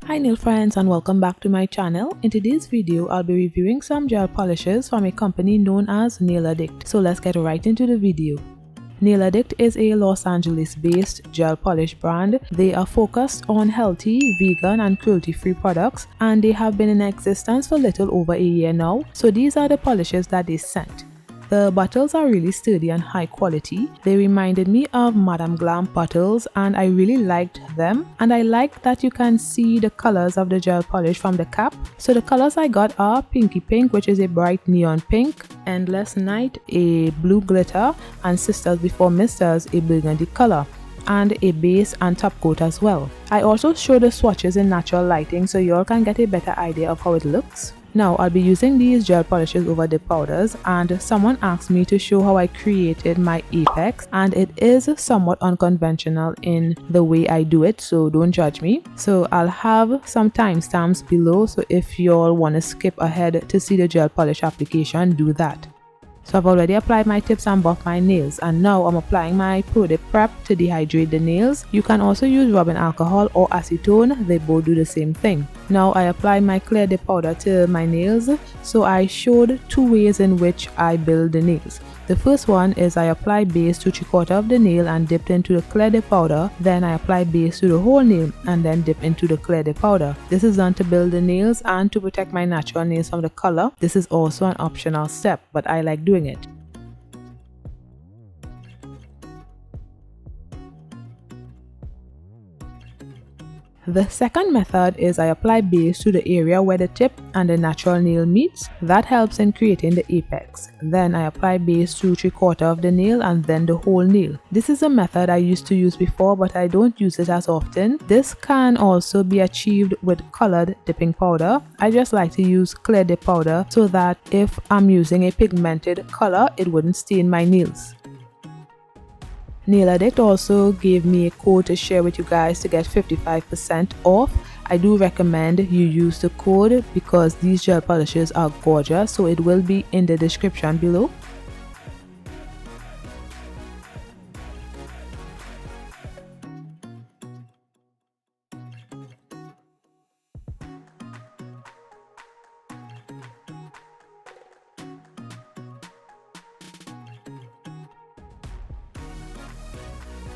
Hi nail friends and welcome back to my channel. In today's video, I'll be reviewing some gel polishes from a company known as Nail Addict. So let's get right into the video. Nail Addict is a Los Angeles based gel polish brand. They are focused on healthy, vegan and cruelty-free products, and they have been in existence for little over a year now. So these are the polishes that they sent. The bottles are really sturdy and high quality. They reminded me of Madame Glam bottles and I really liked them, and I like that you can see the colors of the gel polish from the cap. So the colors I got are Pinky Pink, which is a bright neon pink, Endless Night, a blue glitter, and Sisters Before Misters, a burgundy color, and a base and top coat as well. I also show the swatches in natural lighting so you all can get a better idea of how it looks. Now I'll be using these gel polishes over the powders, and someone asked me to show how I created my apex, and it is somewhat unconventional in the way I do it, so don't judge me. So I'll have some timestamps below, so if you all want to skip ahead to see the gel polish application, do that. So I've already applied my tips and buffed my nails, and now I'm applying my Pro Dip Prep to dehydrate the nails. You can also use rubbing alcohol or acetone, they both do the same thing. Now I apply my clear dip powder to my nails. So I showed two ways in which I build the nails. The first one is I apply base to 3/4 of the nail and dip into the clear dip powder. Then I apply base to the whole nail and then dip into the clear dip powder. This is done to build the nails and to protect my natural nails from the color. This is also an optional step, but I like doing it. The second method is I apply base to the area where the tip and the natural nail meets. That helps in creating the apex. Then I apply base to 3/4 of the nail and then the whole nail. This is a method I used to use before, but I don't use it as often. This can also be achieved with colored dipping powder. I just like to use clear dip powder so that if I'm using a pigmented color, it wouldn't stain my nails. Nail Addict also gave me a code to share with you guys to get 55% off. I do recommend you use the code because these gel polishes are gorgeous, so it will be in the description below.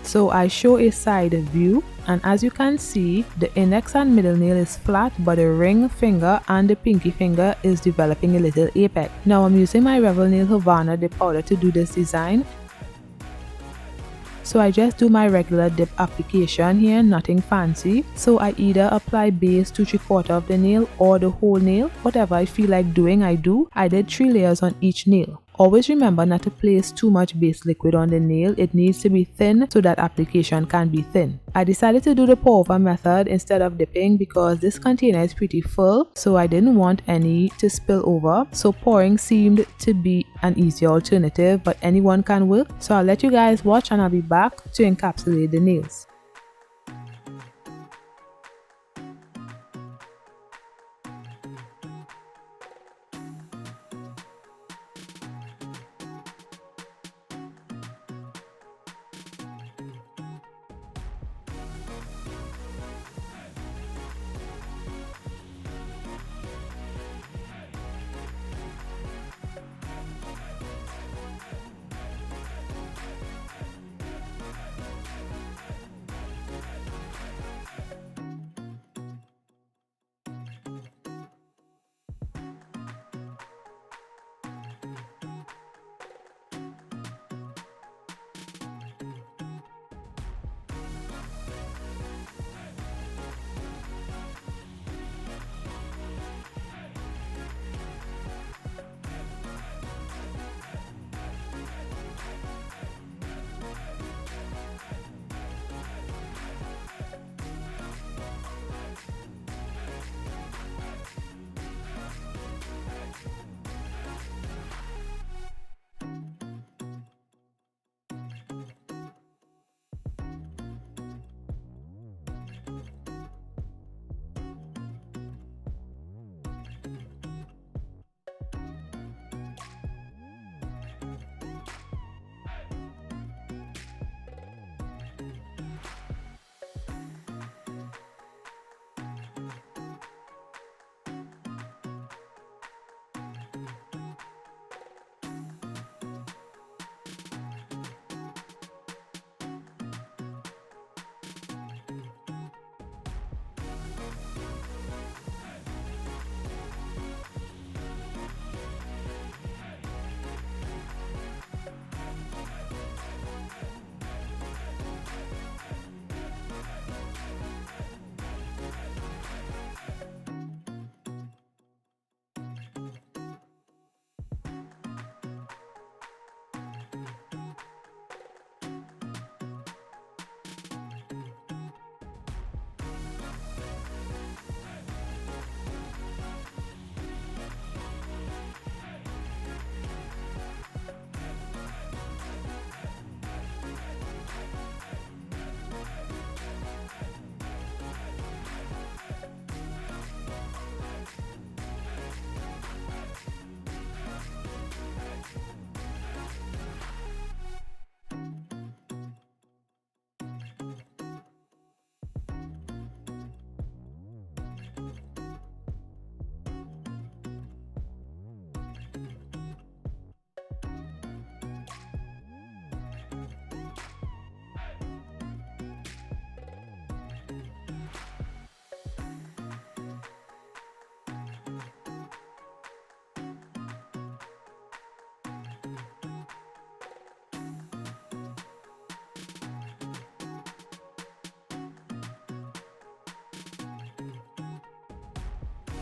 So I show a side view, and as you can see, the index and middle nail is flat, but the ring finger and the pinky finger is developing a little apex. Now I'm using my Revel nail Havana dip powder to do this design. So I just do my regular dip application here, nothing fancy. So I either apply base to 3/4 of the nail or the whole nail, whatever I feel like doing I do. I did 3 layers on each nail. Always remember not to place too much base liquid on the nail. It needs to be thin so that application can be thin. I decided to do the pour over method instead of dipping because this container is pretty full, so I didn't want any to spill over. So pouring seemed to be an easier alternative, but anyone can work. So I'll let you guys watch and I'll be back to encapsulate the nails.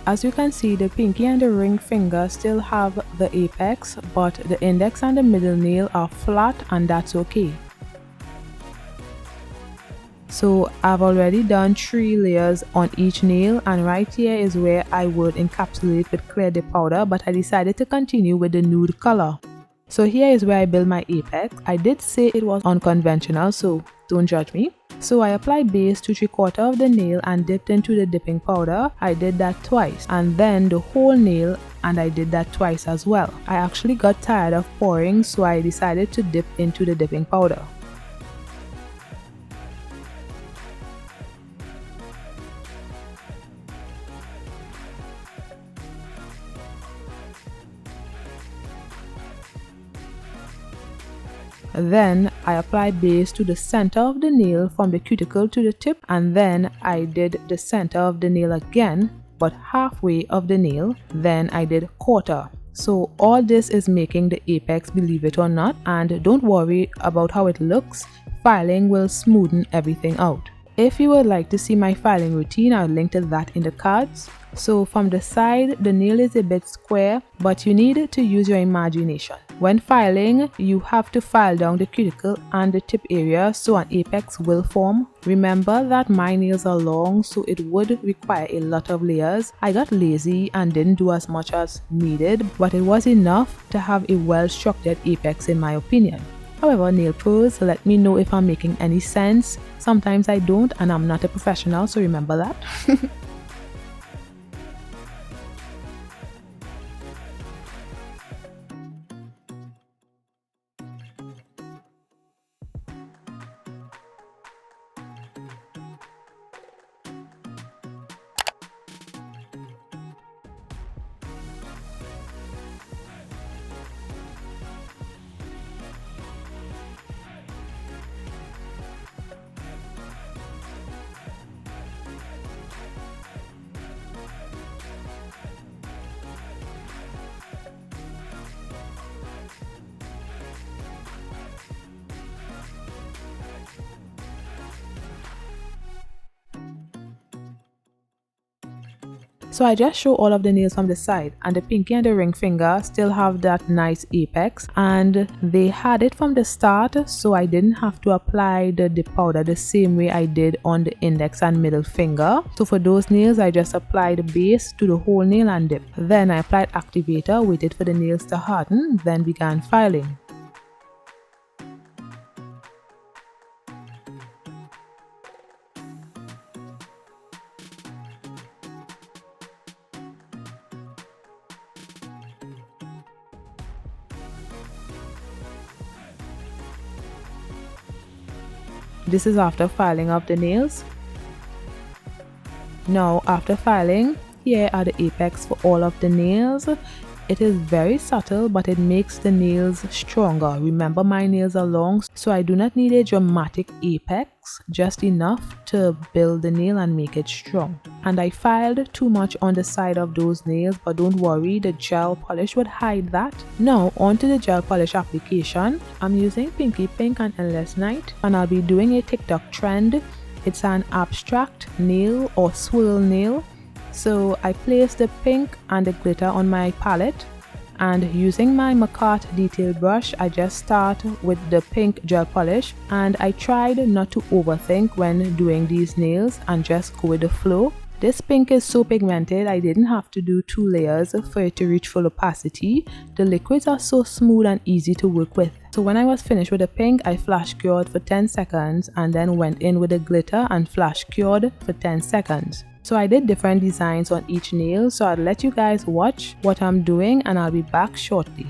As you can see, the pinky and the ring finger still have the apex, but the index and the middle nail are flat, and that's okay. So I've already done 3 layers on each nail, and right here is where I would encapsulate with clear dip powder, but I decided to continue with the nude color. So here is where I build my apex. I did say it was unconventional, so don't judge me. So I applied base to 3/4 of the nail and dipped into the dipping powder. I did that twice, and then the whole nail, and I did that twice as well. I actually got tired of pouring, so I decided to dip into the dipping powder. Then I applied base to the center of the nail from the cuticle to the tip, and then I did the center of the nail again, but halfway of the nail. Then I did quarter. So all this is making the apex, believe it or not, and don't worry about how it looks. Filing will smoothen everything out. If you would like to see my filing routine, I'll link to that in the cards. So from the side, the nail is a bit square, but you need to use your imagination. When filing, you have to file down the cuticle and the tip area so an apex will form. Remember that my nails are long, so it would require a lot of layers. I got lazy and didn't do as much as needed, but it was enough to have a well-structured apex in my opinion. However, nail pros, let me know if I'm making any sense. Sometimes I don't, and I'm not a professional, so remember that. So I just show all of the nails from the side, and the pinky and the ring finger still have that nice apex, and they had it from the start, so I didn't have to apply the dip powder the same way I did on the index and middle finger. So for those nails, I just applied the base to the whole nail and dip. Then I applied activator, waited for the nails to harden, then began filing. This is after filing up the nails. Now after filing, here are the apex for all of the nails. It is very subtle, but it makes the nails stronger. Remember, my nails are long, so I do not need a dramatic apex, just enough to build the nail and make it strong. And I filed too much on the side of those nails, but don't worry, the gel polish would hide that. Now onto the gel polish application. I'm using Pinky Pink and Endless Night, and I'll be doing a TikTok trend. It's an abstract nail or swirl nail. So I place the pink and the glitter on my palette, and using my Macart detail brush, I just start with the pink gel polish, and I tried not to overthink when doing these nails and just go with the flow. This pink is so pigmented, I didn't have to do 2 layers for it to reach full opacity. The liquids are so smooth and easy to work with. So when I was finished with the pink, I flash cured for 10 seconds and then went in with the glitter and flash cured for 10 seconds. So I did different designs on each nail, so I'll let you guys watch what I'm doing and I'll be back shortly.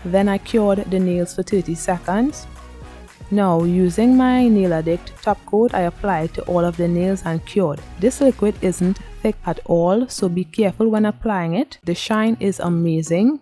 Then I cured the nails for 30 seconds. Now, using my Nail Addict top coat, I applied to all of the nails and cured. This liquid isn't thick at all, so be careful when applying it. The shine is amazing.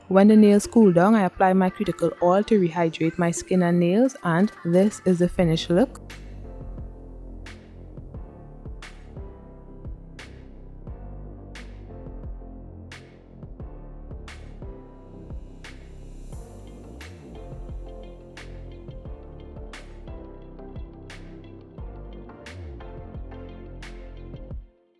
When the nails cool down, I apply my cuticle oil to rehydrate my skin and nails, and this is the finished look.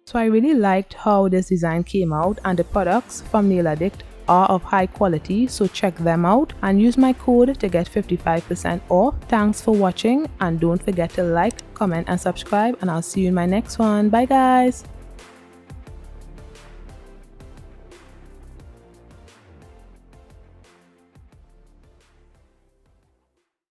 So I really liked how this design came out, and the products from Nail Addict are of high quality, so check them out and use my code to get 55% off. Thanks for watching, and don't forget to like, comment and subscribe, and I'll see you in my next one. Bye guys.